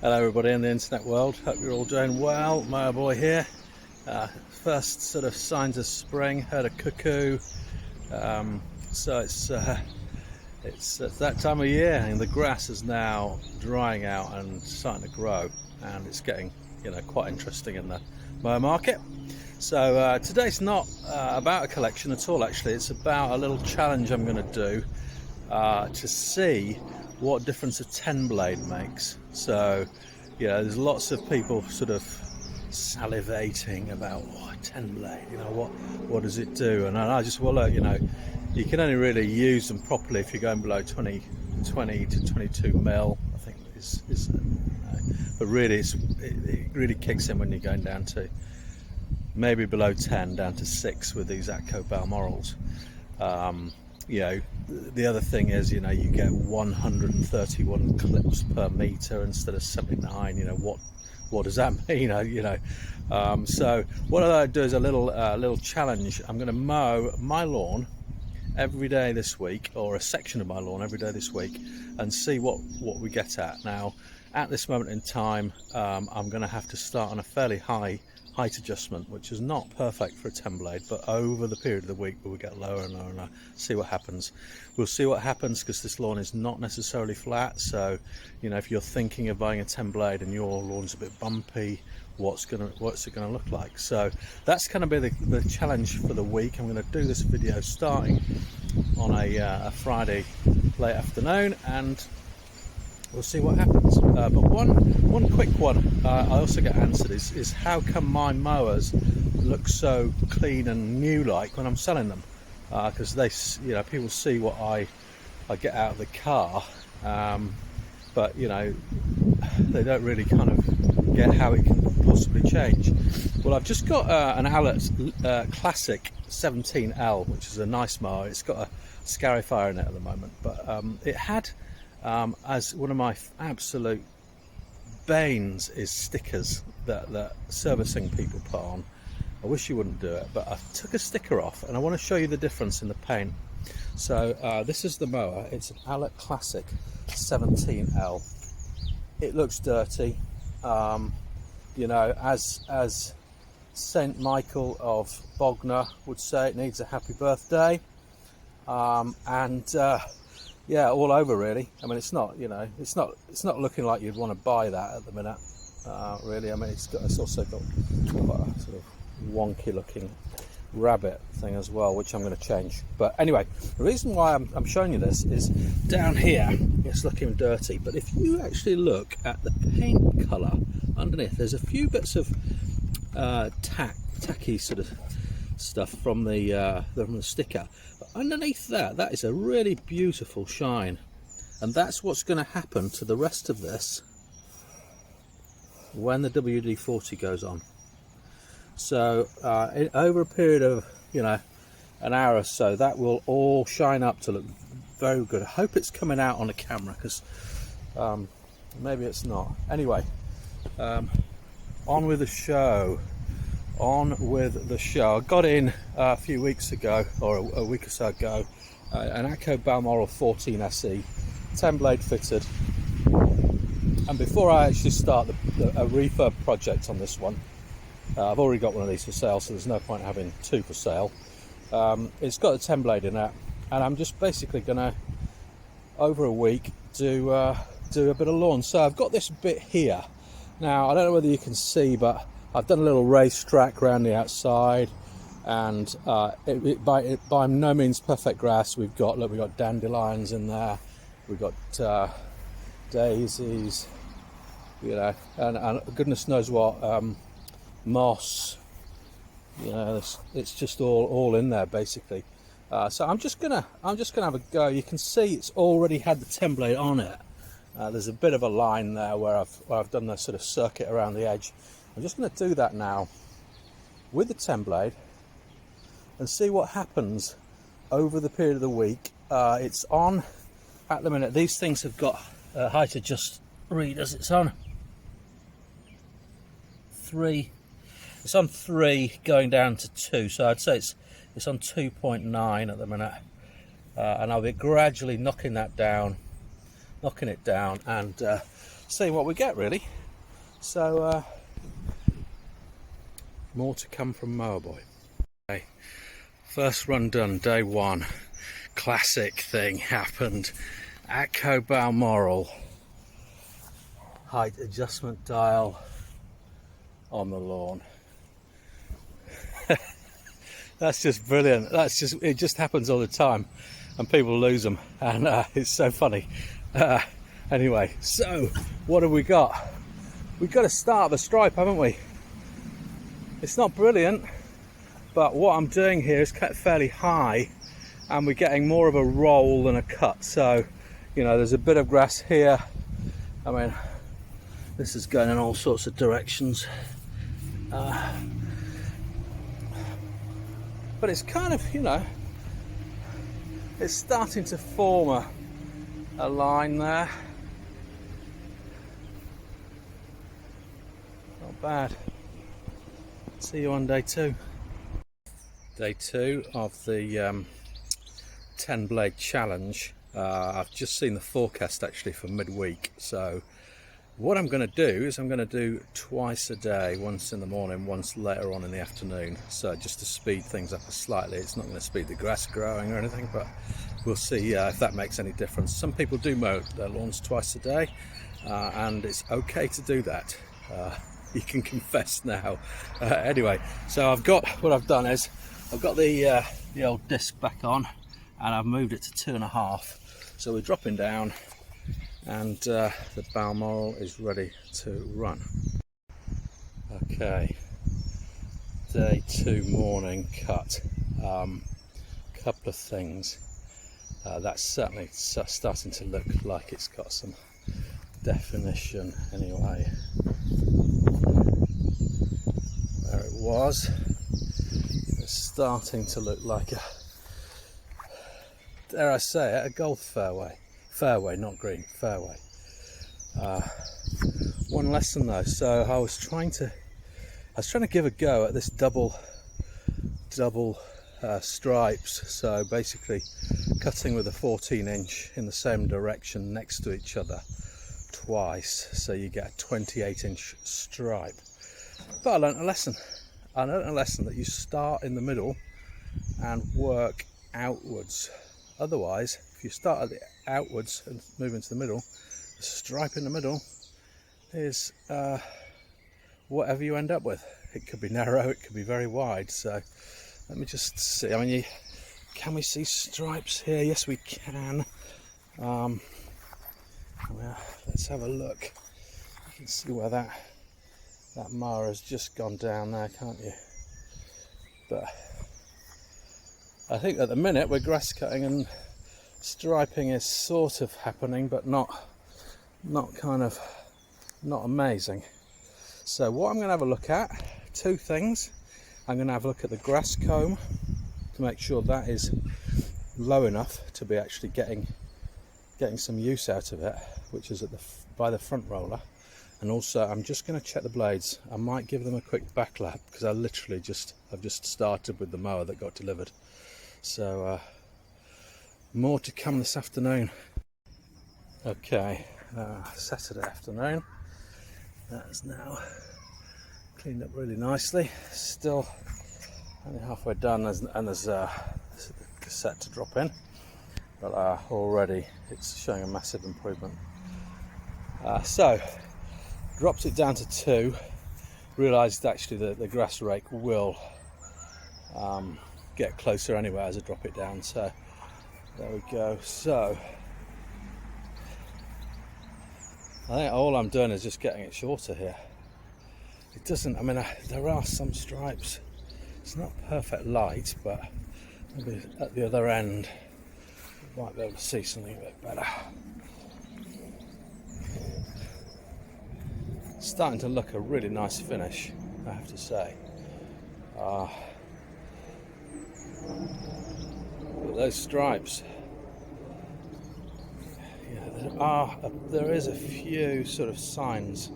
Hello everybody in the internet world, hope you're all doing well. Mower Boy here. First sort of signs of spring, heard a cuckoo. So it's that time of year and the grass is now drying out and starting to grow, and it's getting quite interesting in the mower market. So today's not about a collection at all, actually. It's about a little challenge I'm going to do to see what difference a 10 blade makes. So there's lots of people sort of salivating about 10 blade, what does it do? And I just, well, look, you can only really use them properly if you're going below 20 to 22 mil, I think but really it really kicks in when you're going down to maybe below 10, down to 6 with these Atco Balmorals. The other thing is, you get 131 clips per meter instead of 79. What does that mean? So what I do is a little challenge. I'm going to mow my lawn every day this week, or a section of my lawn every day this week, and see what we get at. Now, at this moment in time, I'm going to have to start on a fairly high height adjustment, which is not perfect for a 10 blade, but over the period of the week we'll get lower and lower and lower. See what happens. We'll see what happens, because this lawn is not necessarily flat. So if you're thinking of buying a 10 blade and your lawn's a bit bumpy, what's it gonna look like? So that's going to be the challenge for the week. I'm going to do this video starting on a Friday late afternoon, and we'll see what happens. But one quick one I also get answered is how come my mowers look so clean and new like when I'm selling them? Because people see what I get out of the car, but they don't really kind of get how it can possibly change. Well, I've just got an Atco Classic 17L, which is a nice mower. It's got a scarifier in it at the moment, but it had as one of my absolute banes is stickers that servicing people put on. I wish you wouldn't do it, but I took a sticker off and I want to show you the difference in the paint. So this is the mower. It's an Atco Classic 17L. It looks dirty, as Saint Michael of Bognor would say, it needs a happy birthday. Yeah, all over really. I mean, it's not looking like you'd want to buy that at the minute, really. I mean, it's also got quite a sort of wonky looking rabbit thing as well, which I'm going to change. But anyway, the reason why I'm showing you this is down here it's looking dirty, but if you actually look at the paint colour underneath, there's a few bits of tacky sort of stuff from the sticker. But underneath that is a really beautiful shine, and that's what's going to happen to the rest of this when the WD-40 goes on. So over a period of an hour or so, that will all shine up to look very good. I hope it's coming out on the camera, because maybe it's not. Anyway, on with the show. I got in a few weeks ago, or a week or so ago, an Atco Balmoral 14 SE 10 blade fitted, and before I actually start a refurb project on this one, I've already got one of these for sale, so there's no point having two for sale. It's got a 10 blade in it, and I'm just basically gonna, over a week, do a bit of lawn. So I've got this bit here. Now, I don't know whether you can see, but I've done a little racetrack around the outside, and by no means perfect grass. We've got dandelions in there, we've got daisies, and goodness knows what, moss. It's just all in there basically. So I'm just gonna have a go. You can see it's already had the 10 blade on it. There's a bit of a line there where I've done the sort of circuit around the edge. I'm just going to do that now with the 10 blade and see what happens over the period of the week. It's on at the minute. These things have got height adjust readers. It's on 3. It's on 3 going down to 2. So I'd say it's on 2.9 at the minute, and I'll be gradually knocking it down and seeing what we get really. So more to come from Mower Boy. Okay. First run done, day one. Classic thing happened. Atco Balmoral height adjustment dial on the lawn. That's just brilliant. It just happens all the time, and people lose them, and it's so funny. Anyway, so what have we got? We've got to start the stripe, haven't we? It's not brilliant, but what I'm doing here is cut fairly high, and we're getting more of a roll than a cut. So, you know, there's a bit of grass here. I mean, this is going in all sorts of directions. But it's kind of, you know, it's starting to form a line there. Not bad. See you on day two. Day two of the 10 blade challenge. I've just seen the forecast actually for midweek, so what I'm going to do is I'm going to do twice a day, once in the morning, once later on in the afternoon, so just to speed things up slightly. It's not going to speed the grass growing or anything, but we'll see if that makes any difference. Some people do mow their lawns twice a day, and it's okay to do that. You can confess now. Anyway, so what I've done is I've got the old disc back on, and I've moved it to 2.5. So we're dropping down, and the Balmoral is ready to run. Okay, day two morning cut. Couple of things. That's certainly starting to look like it's got some definition anyway. There it was. It's starting to look like dare I say it, a golf fairway. Fairway, not green, fairway. One lesson though, so I was trying to give a go at this double stripes. So basically cutting with a 14-inch in the same direction next to each other twice, so you get a 28-inch stripe. But I learnt a lesson. That you start in the middle and work outwards. Otherwise, if you start at the outwards and move into the middle, the stripe in the middle is whatever you end up with. It could be narrow, it could be very wide. So let me just see. I mean, can we see stripes here? Yes, we can. Let's have a look. You can see where that mower has just gone down there, can't you? But I think at the minute we're grass cutting and striping is sort of happening, but not amazing. So what I'm going to have a look at, two things. I'm going to have a look at the grass comb to make sure that is low enough to be actually getting some use out of it, which is by the front roller. And also I'm just going to check the blades. I might give them a quick back lap because I've just started with the mower that got delivered. So more to come this afternoon. Okay, Saturday afternoon. That's now cleaned up really nicely. Still only halfway done, and there's a cassette to drop in, but already it's showing a massive improvement. So dropped it down to 2. Realised actually that the grass rake will get closer anyway as I drop it down. So there we go. So I think all I'm doing is just getting it shorter here. It doesn't, I mean, there are some stripes. It's not perfect light, but maybe at the other end you might be able to see something a bit better. It's starting to look a really nice finish, I have to say. But those stripes, yeah, there is a few sort of signs.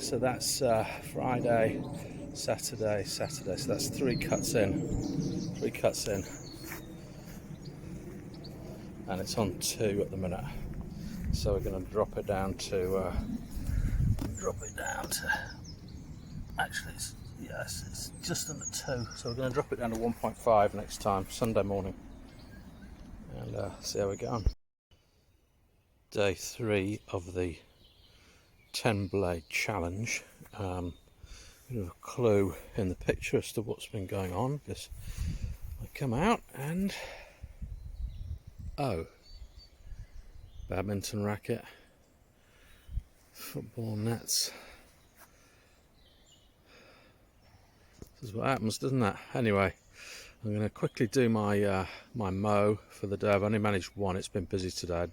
So that's Friday, Saturday, so that's 3 cuts in, and it's on 2 at the minute. So we're going to drop it down to actually it's just under 2, so we're going to drop it down to 1.5 next time, Sunday morning, and see how we get on. Day 3 of the 10 blade challenge. Bit of a clue in the picture as to what's been going on, because I come out and badminton racket, football nets. This is what happens, doesn't it? Anyway, I'm going to quickly do my my mow for the day. I've only managed one. It's been busy today.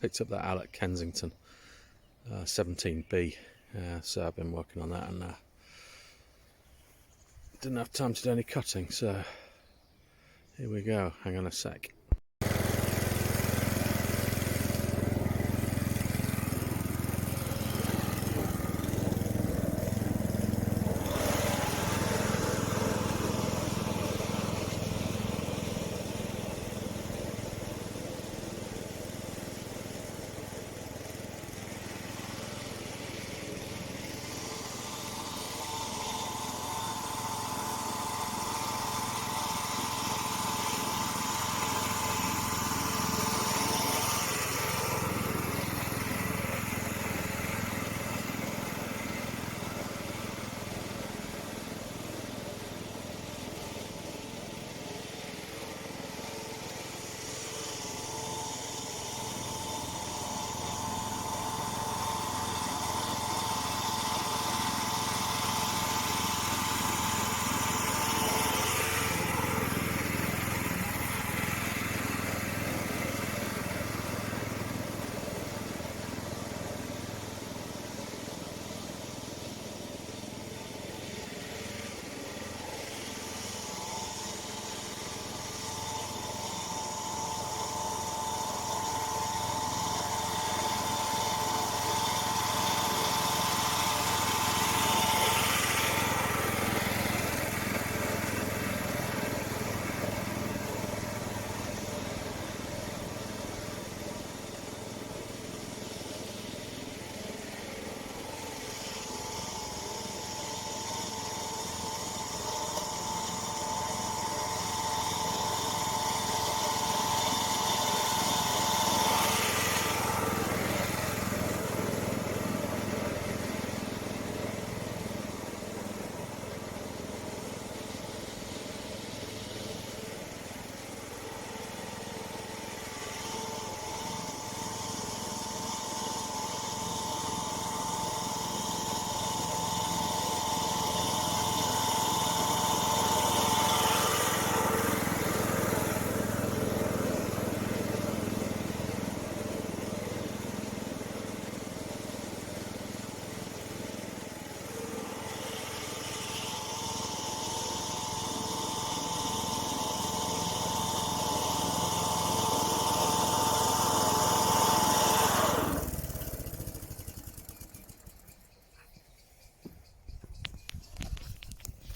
Picked up that owl at Kensington, 17B. So I've been working on that and didn't have time to do any cutting. So here we go. Hang on a sec.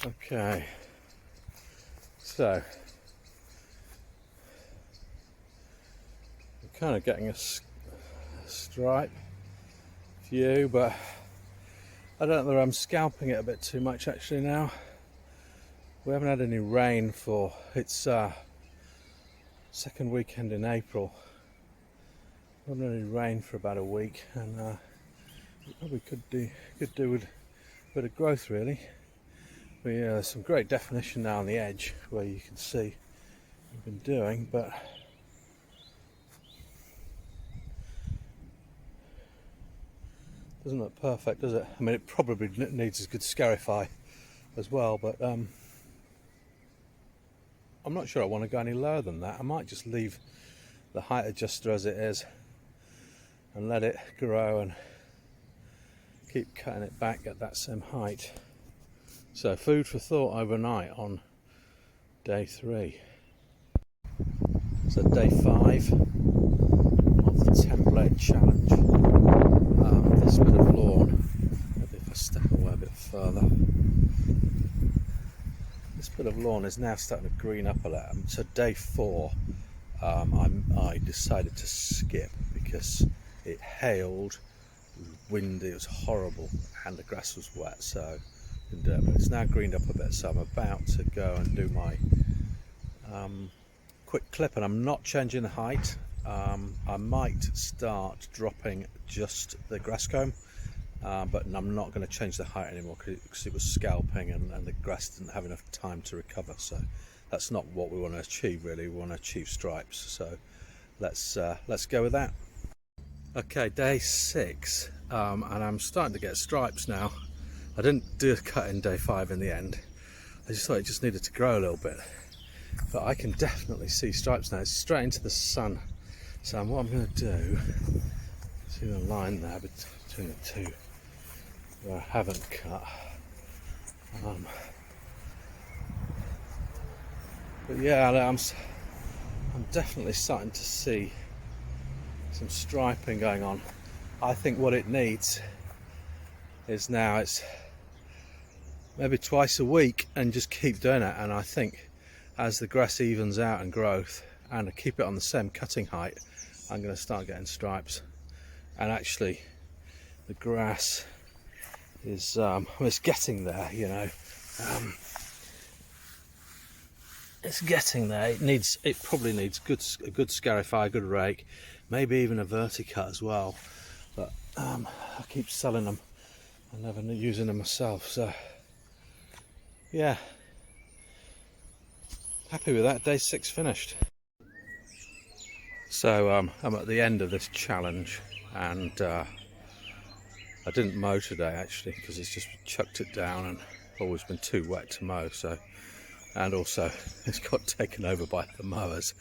Okay, so I'm kind of getting a stripe view, but I don't know whether I'm scalping it a bit too much actually now. We haven't had any rain for, it's second weekend in April. We haven't had any rain for about a week, and we probably could do with a bit of growth really. There's some great definition now on the edge where you can see what we've been doing, but doesn't look perfect, does it? I mean, it probably needs a good scarify as well, but I'm not sure I want to go any lower than that. I might just leave the height adjuster as it is and let it grow and keep cutting it back at that same height. So food for thought overnight on day 3. So day 5 of the 10 blade challenge. This bit of lawn, maybe if I step away a bit further. This bit of lawn is now starting to green up a lot. So day 4, I decided to skip because it hailed, it was windy, it was horrible, and the grass was wet. So but it's now greened up a bit, so I'm about to go and do my quick clip, and I'm not changing the height. I might start dropping just the grass comb, but I'm not going to change the height anymore because it was scalping and the grass didn't have enough time to recover. So that's not what we want to achieve really. We want to achieve stripes, so let's go with that. Okay, day 6, and I'm starting to get stripes now. I didn't do a cut in day 5 in the end. I just thought it just needed to grow a little bit, but I can definitely see stripes now. It's straight into the sun. So what I'm going to do, see the line there between the two where I haven't cut. But yeah, I'm definitely starting to see some striping going on. I think what it needs is now it's maybe twice a week and just keep doing it. And I think as the grass evens out and growth, and I keep it on the same cutting height, I'm going to start getting stripes. And actually the grass is it's getting there, you know. It's getting there. It probably needs a good scarify, a good rake, maybe even a verticut as well. But I keep selling them and never using them myself. So yeah, happy with that. Day 6 finished. So I'm at the end of this challenge, and I didn't mow today actually because it's just chucked it down and always been too wet to mow. So, and also it's got taken over by the mowers.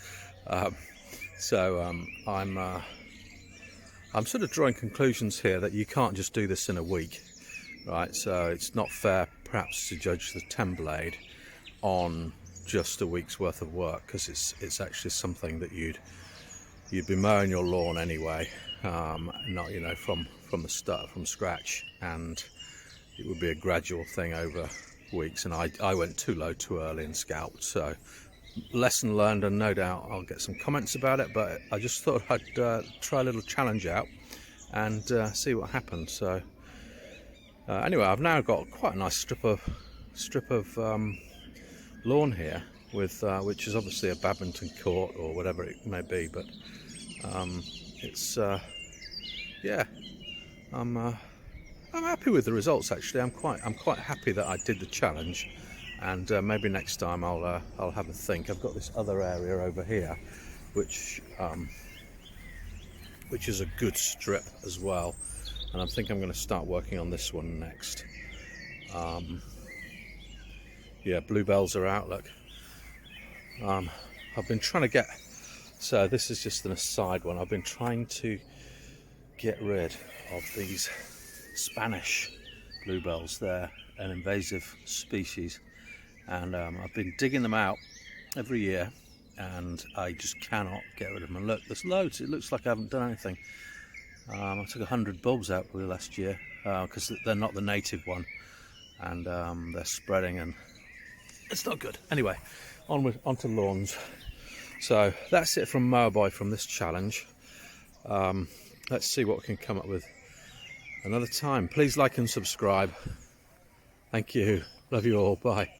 I'm sort of drawing conclusions here that you can't just do this in a week, right? So it's not fair perhaps to judge the 10 blade on just a week's worth of work, because it's actually something that you'd be mowing your lawn anyway, not, you know, from the start, from scratch, and it would be a gradual thing over weeks. And I went too low too early and scalped. So lesson learned, and no doubt I'll get some comments about it, but I just thought I'd try a little challenge out and see what happens. So anyway, I've now got quite a nice strip of lawn here with which is obviously a badminton court or whatever it may be, but it's yeah, I'm happy with the results actually. I'm quite happy that I did the challenge, and maybe next time I'll have a think. I've got this other area over here which is a good strip as well, and I think I'm going to start working on this one next. Yeah, bluebells are out, look. I've been trying to get, so this is just an aside one, I've been trying to get rid of these Spanish bluebells. They're an invasive species, and I've been digging them out every year and I just cannot get rid of them. And look, there's loads. It looks like I haven't done anything. I took 100 bulbs out probably last year because they're not the native one, and they're spreading and it's not good. Anyway, onto lawns. So that's it from Mower Boy from this challenge. Let's see what we can come up with another time. Please like and subscribe. Thank you. Love you all. Bye.